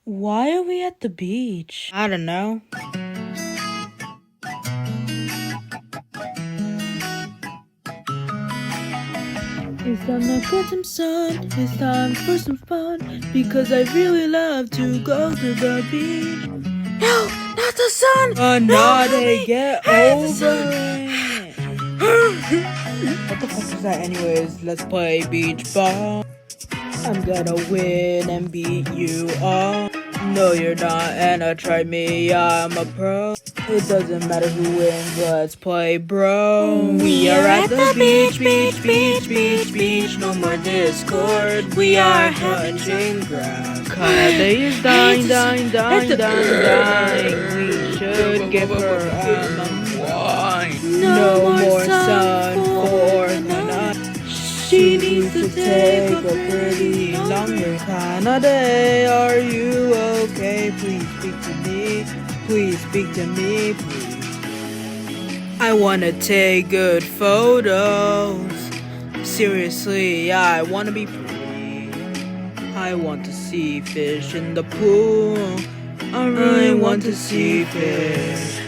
Why are we at the beach? I don't know. It's time to get some sun. It's time for some fun. Because I really love to go to the beach. No, not the sun! Another, get over it. What the fuck is that anyways? Let's play beach ball. I'm gonna win and beat you all. No, you're not, and try me, I'm a pro. It doesn't matter who wins, let's play, bro. We are at the beach. No more Discord. We are hunting ground. Kade is dying. We should give her wine. No more sun for the night. She needs to take a pretty longer kind of day. Are you okay? Please speak to me. Please speak to me, please. I wanna take good photos. Seriously, I wanna be free. I want to see fish in the pool. I really want to see fish.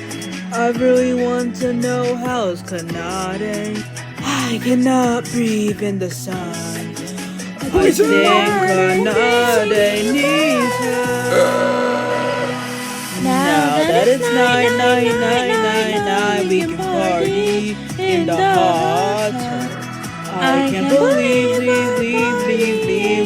I really want to know how's Kanade. I cannot breathe in the sun. I think Kanade needs help. Now that it's night, we can party in the hot tub. I can't believe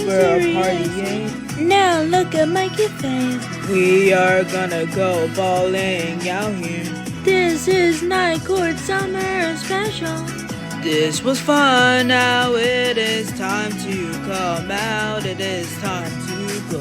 we're partying. Now look at my cute face. We are gonna go bowling out here. This is Nightcord Summer Special. This was fun, now it is time to come out. It is time to go